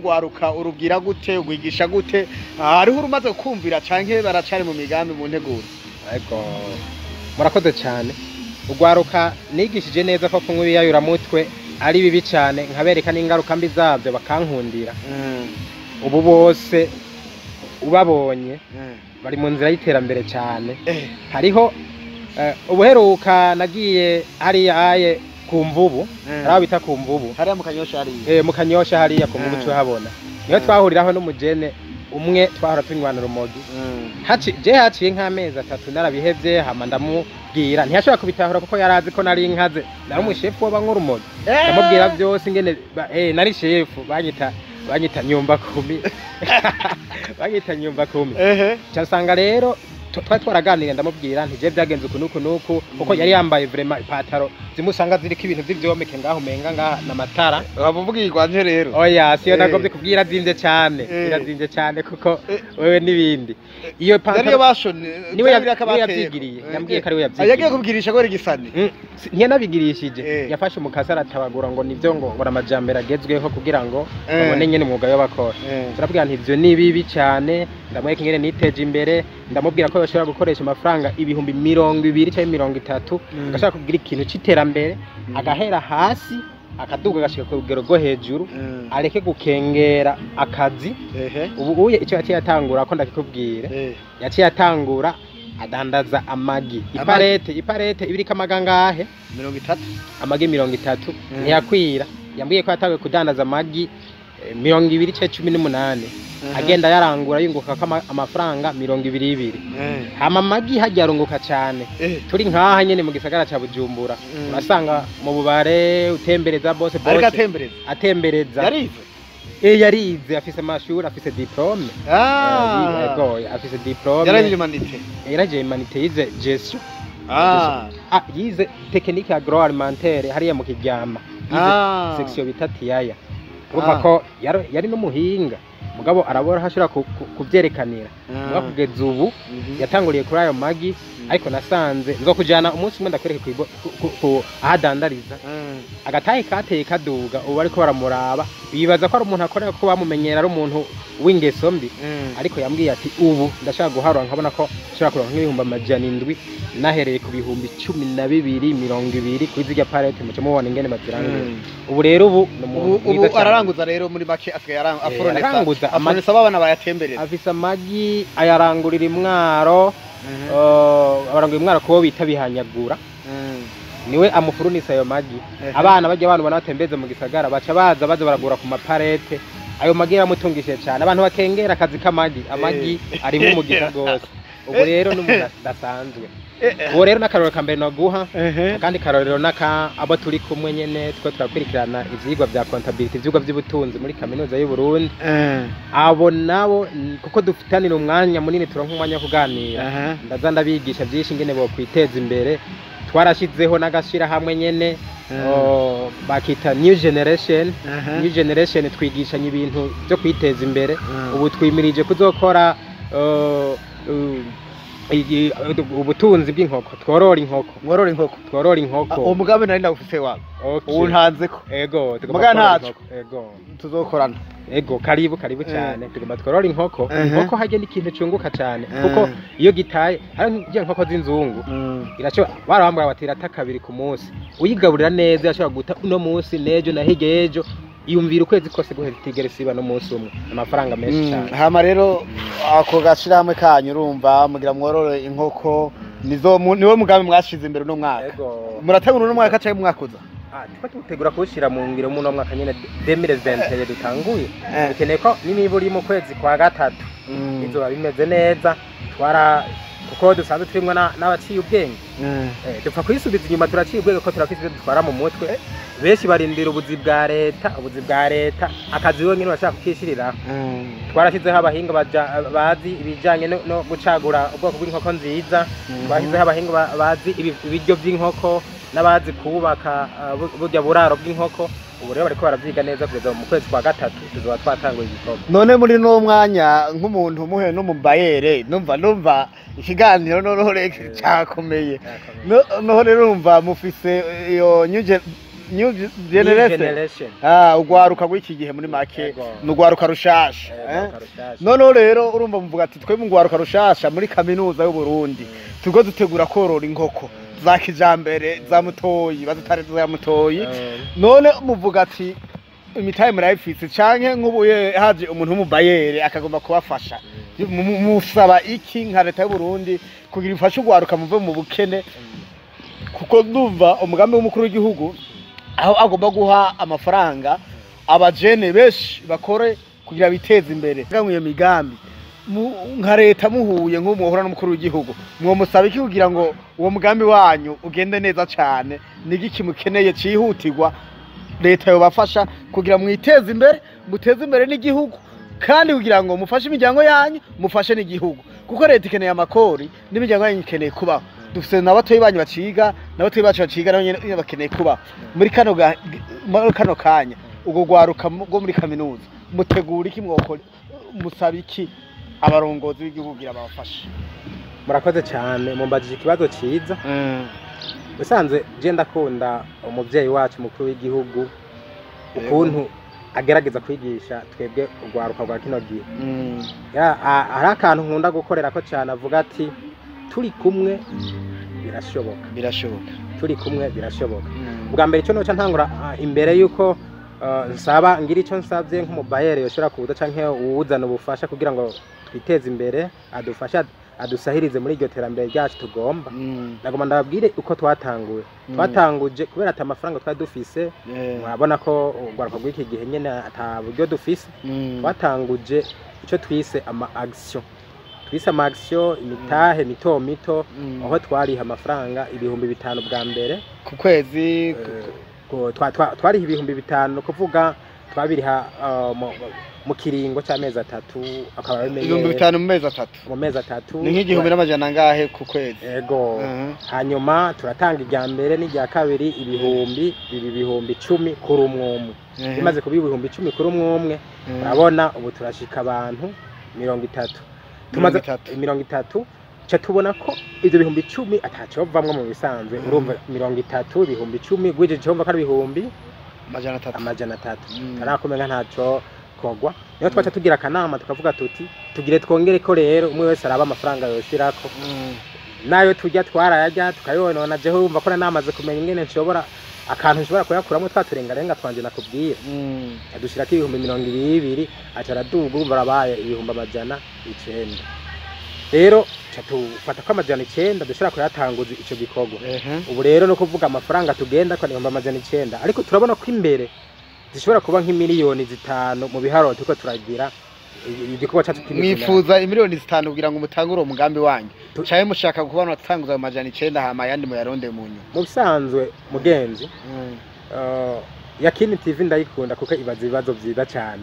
rwaruka urubwira gute ugwigisha gute hariho urumaze kumvira canke baracari mu migambi mu nteguro ariko murakoze cyane urwaruka nigishije neza ko kunywa ibiyayuramutwe ari bibi cyane nkabereka n'ingaruka mbi zabyo bakankundira ubu bose ubabonye bari mu nzira y'iterambere cyane hariho ubuheruka nagiye hariya aye ku mvubu hariho bita ku mvubu hariya mu kanyosha hariya mu kanyosha hariya ku mvubu tuhabona niyo twahuriraho n'umujene umwe twahora tunywana urumogi haciye nk'amezi 3 narabihevye hama ndamubwira ntiyashobora kubitahura kuko yarazi ko nari inkaze nari umushefu w'abanywa urumogi ndamubwira byose ingene nari shefu banyita nyumba kumi banyita nyumba kumi cyasanga rero twari twaraganiriye ndamubwira ntije byagenze uku nuku kuko yari yambaye vraiment ipataro zimusanga ziriko ibintu vy'ivyomeke ngaho menga ngaha n'amatara wabubwirwa nje rero oya siyo nagomvye kubwira zimvye cyane irazimvye cyane kuko wewe nibindi iyo pantaro bashone niwe yabyigiriye yambwiye ko ari we yabyigiriye yagiye kubwirisha gore gisani ntiyanabigirishije yafashe umukasa aratabagura ngo nivyo ngo amajambere agezweho kugira ngo babone nyene umwuga yo bakora turabwira nti ivyo ni bibi cyane ndamwereka ingene niteje imbere ndamubwira ko bashobora gukoresha amafaranga ibihumbi 200 cyangwa 30 agashaka kugira ikintu c'iterambere agahera hasi akaduga gashika ku rugero rwo hejuru areke gukengera akazi ubu uye icyo yaciye atangura ko ndakikubwire yaciye atangura adandaza amagi iparete ibirika amagangahe 30 amagi 30 ntiyakwira yambwiye ko yatawe kudandaza amagi 218 agenda yarangura yunguka amafaranga 220 hama amagi hajya arunguka cyane turi nkaha nyene mu gisagara ca Bujumbura urasanga mu bubare utembereza bose atembereza yarize afise amashuri afise diplome afise diplome yaraje humanité yize gestion yize technique agroalimentaire hariya mu Kiryama yize section bitatu yaya urumva ko yari n'umuhinga mugabo arabora hashira kuvyerekanira kugeza ubu yatanguriye kuri ayo magi ariko nasanze nzokujana umunsi umwe ndakwereke ku ahadandariza agataye kateye kaduga ubu ariko baramuraba bibaza ko ari umuntu akorera ko bamumenyera ari umuntu w'ingeso mbi ariko yambwiye ati ubu ndashaka guharura nkabona ko nshaka kuronka nk'ibihumbi 700 nahereye ku bihumbi 1220 kuri zirya parete mucyo mubona ingene baziranguye ubu rero ubu araranguza rero muri make asigaye aforonesa amanesa babana bayatemberera afisa amagi ayarangurira imwaro abarangurira imwaro kubo bita bihanyagura niwe amufurunisa ayo magi abana bajya abantu banatembeze mu gisagara baca baza baragura ku maparete ayo magi yaramutungishije cyane abantu bakengera akazi k'amagi amagi ari mu mugiga gose ubu rero n'umuntu dasanzwe ubu rero n'akarorero kambere no guha kandi karorero naka abo turi kumwe nyene two turakurikirana ivyigwa vya comptability ivyigwa by'ubutunzi muri kaminuza y'u Burundi abo nabo kuko dufitanira umwanya munini turonka umwanya kuganira ndaza ndabigisha byinshi ingene bo kwiteza imbere twarashizeho n'agashira hamwe nyene bakita new generation twigishanya ibintu byo kwiteza imbere ubu twimirije kuzokora ubutunzi bw'inkoko tworora inkoko umugambi nari ndagufise wawe ubu ntanze ko tuzokorana karibu cyane tugomba tworora inkoko hajye n'ikintu cyunguka cyane kuko iyo gitaye hari inkoko z'inzungu irashobora barambwira bati irata 2 ku munsi uyigaburira neza yashobora guta uno munsi nejo na hirya ejo yumvira ukwezi kose guhera siba no munsi umwe amafaranga menshi cyane hama rero ako gashira hamwe kanyu urumva mugira mworore inkoko niwe mugambi mwashize imbere no mwaka murategura no mwaka cyangwa mwakuza tutegura kushira mu ngiro mu no mwaka nyene 2020 dutanguye ukeneye ko niba uri mu kwezi kwa gatatu izoba bimeze neza kuko dusanzwe turimwe n'abaciye ubwenge dupfa kwisubiza inyuma turaciye ubwenge ko turafite ibyo dutwara mu mutwe benshi barindira ubuzi bwa leta akazi wenyine bashaka kukishiriraho twarashyizeho abahinga bazi ibijyanye no gucagura ubwoko bw'inkoko nziza twashyizeho abahinga bazi ibiryo by'inkoko n'abazi kubaka burya buraro bw'inkoko ubu rero bariko baravyiga neza kugeza mu kwezi kwa gatatu tuzoba twatanguye igikorwa none muri no mwanya nk'umuntu muhe no mubayere numva ikiganiro noneho reka cyakomeye noho rero numva mufise iyo new generation ugwaruka gw'iki gihe muri make n'ugwaruka rushasha noneho rero urumva muvuga ati twe mu gwaruka rushasha muri kaminuza y'u Burundi turiko dutegura korora inkoko za kijambere za mutoyi bazitare za mutoyi none muvuga ati imitahe murayifise canke nk'ubuye haje umuntu w'umubayere akagomba kubafasha musaba iki nka leta y'u Burundi kugira ifashe ugwaruka muve mu bukene kuko ndumva umugambi w'umukuru w'igihugu aho agomba guha amafaranga abajene beshi bakore kugira biteze imbere ngamwe migambi nka leta muhuye nk'umuhora n'umukuru w'igihugu mwo musaba iki kugira ngo uwo mugambi wanyu ugende neza cyane nigiki mukeneye cihutirwa leta yobafasha kugira mwiteze imbere muteze imbere n'igihugu kandi kugira ngo mufashe imiryango yanyu mufashe n'igihugu kuko leta ikeneye amakori n'imiryango yanyu ikeneye kubaho dufite n'abatoyi banyu baciga n'abatoyi bacu baciga nabo nyene bakeneye kubaho muri kano kanya ubwo gwaruka bwo muri kaminuza mutegura iki mwokora musaba iki abarongozi b'igihugu kugira babafashe murakoze cyane mumbajije ikibazo ciza usanzwe je ndakunda umuvyeyi wacu mukuru w'igihugu ukuntu agerageza kwigisha twebwe ugwaruka rwa kino gihe hari akantu nkunda gukorera ko cyane avuga ati turi kumwe birashoboka turi kumwe birashoboka bwa mbere cyo noca ntangura imbere yuko nsaba ngira icyo nsabye nk'umubayere yoshora kubuza canke uwuzana ubufasha kugira ngo twiteze imbere adufasha adusahirize muri iryo terambere ryacu tugomba nagoma ndababwire uko twatanguje kubera ati amafaranga twari dufise mwabona ko ugwaruka rw'iki gihe nyene ata buryo dufise twatanguje ico twise ama action imitahe mito aho twariha amafaranga 5,000 bwa mbere ku kwezi twariha 5,000 kuvuga twabiriha mu kiringo cy'amezi 3 akaba bimenye 5,000 mu mezi 3 ni nk'igihumbi n'amajana ngahe ku kwezi yego hanyuma turatanga irya mbere n'irya kabiri ibihumbi 10 kuri umwe bimaze kuba 10 kuri umwe urabona ubu turashika abantu 30 tumaze 30 cha tubona ko ivyo 10,000 ataco bavamwe mu bisanzwe urumva 30 ibihumbi 10 gwije cyo mva kandi ibihumbi amajana 3 tarakomenya ntaco kogwa niyo twacha tugira akanama tukavuga tuti tugire twongere ko rero umwe wese araba amafaranga yoshirako nayo tujya twarayajya tukayonona jeho urumva ko namaze kumenya ingene nshobora akantu nshobora kuyakuramo twaturengarenga twanje nakubwira adushirako 20,200 acara dugu barabaye 900 rero tufata ko amajana 9 dushobora kuyatanguza ico gikorwa ubu rero no kuvuga amafaranga tugenda ko 900 ariko turabona ko imbere zishobora kuba nk'imiliyoni 5 mu biharo tuko turagira igikorwa cyacu mwifuza imiliyoni 5 kugira ngo mutangure umugambi wanyu cyaye mushaka kubana watanguza amajana 9 hama yandi mu yaronde munyu mu bisanzwe mugenzi yakini TV ndayikunda kuko ibaza ibibazo byiza cyane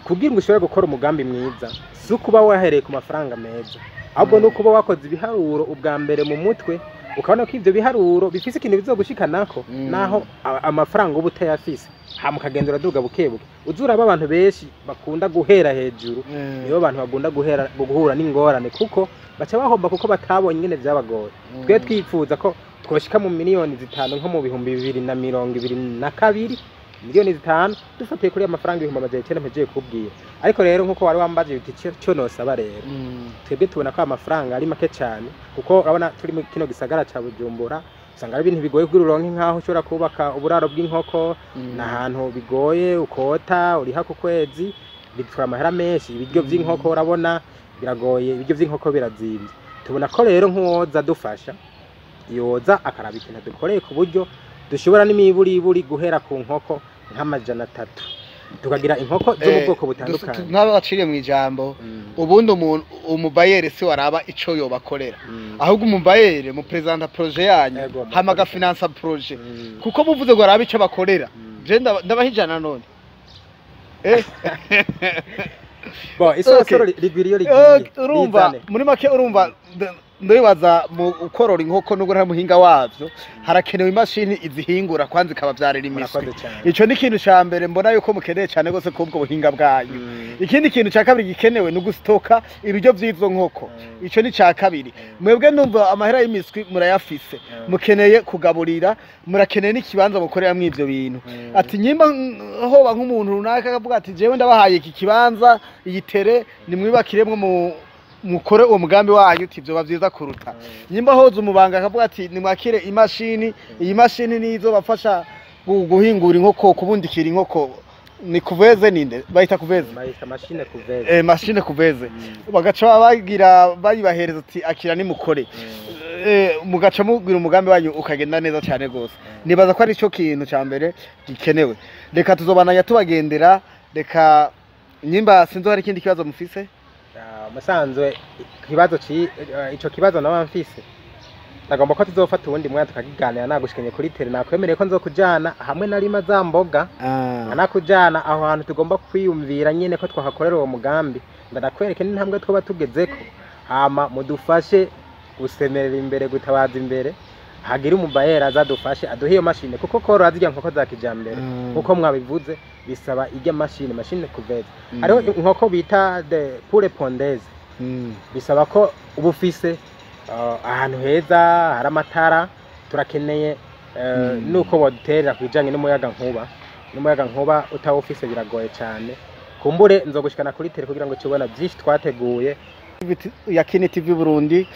kugira ngo ushobore gukora umugambi mwiza si kuba wahereye ku mafaranga meza ahubwo no kuba wakoze ibiharuro ubwa mbere mu mutwe ukabona ko ivyo biharuro bifise ikintu bizogushikanako naho amafaranga ubu utayafise hamukagendera duga bukebuke uzura abantu benshi bakunda guhera hejuru nibo bantu bagunda guhura n'ingorane kuko baca bahomba kuko batabonye ingene vyabagoye twe twifuza ko twoshika mu miliyoni 5 nko mu 2022 miliyoni 5 dufatiye kuri amafaranga 10,000 mpejeje kubwira ariko rero nkuko wari wambaje biti cyo nosaba rero twebwe tubona ko amafaranga ari make cyane kuko urabona turi mu kino gisagara ca Bujumbura usanga ari ibintu bigoye kuri uronke nkaho ushobora kubaka uburaro bw'inkoko n'ahantu bigoye ukota uri haku kwezi bitwara amahera menshi ibiryo by'inkoko urabona biragoye ibiryo by'inkoko birazimvye tubona ko rero nk'uwoza dufasha yoza akaraba ikintu dukoreye ku buryo dushobora n'imiburi guhera ku nkoko nk'amajana 3 tukagira inkoko zo mu bwoko butandukanye nk'aba baciriye mu ijambo ubundi umubayere se waraba ico yobakorera ahubwo umubayere mu presenta projet yanyu hamaga finance projet kuko muvuze ngo araba ico bakorera je ndabahijana none bo isosoro rigwiriyo rigiye urumva muri make urumva ndibaza mu ukorora inkoko nubwo nta muhinga wavyo harakenewe imashini izihingura kwanza ikabavyarira imiswi. Ico ni ikintu ca mbere mbona yuko mukeneye cyane gose kubwo buhinga bwanyu. Ikindi kintu ca kabiri gikenewe no gustoka ibiryo vy'izo nkoko. Ico ni ca kabiri. Mwebwe numva amahera y'imiswi murayafise. Mukeneye kugaburira, murakeneye n'ikibanza mukoreramwo ivyo bintu. Ati nyimba hoba nk'umuntu runaka akavuga ati jewe ndabahaye iki kibanza iyitere nimwibakiremwe mukore uwo mugambi wanyu uti byo bavyiza kuruta. Nyimba hoza umubanga akavuga ati nimwakire imashini, iyi mashini nizo bafasha guhingura inkoko kubundikira inkoko. Ni kuveze ninde bayita kuveze mashine kuveze mashine kuveze bagaca bagira bayibahereza ati akira ni mukore mugaca mubwira umugambi wanyu ukagenda neza cyane gose. Nibaza ko ari cyo kintu ca mbere gikenewe. Reka tuzobananya tubagendera. Reka nyimba sinzo hari ikindi kibazo mufise musanzwe kibazo ico kibazo naba mfise nagomba ko tuzofata ubundi mwanya tukagiganira nagushikanye kuri tele nakwemereye ko nzokujana hamwe na Rima Zamboga anakujana aho hantu tugomba kwiyumvira nyene ko twahakorera uwo mugambi ndakwereke n'intambwe twoba tugezeko hama mudufashe gusemerera imbere gutabaza imbere hagira umubayera azadufashe aduhe iyo mashine kuko korora zirya nkoko za kijambere kuko mwabivuze bisaba ijya mashine kuveza ariho inkoko bita de poulet pondaise bisaba ko ubufise ahantu heza hari amatara turakeneye nuko boduterera kwijanye n'umuyaga nkuba utawufise biragoye cyane kumbure nzogushikana kuri tele kugira ngo kibona byinshi twateguye ya Kini TV Burundi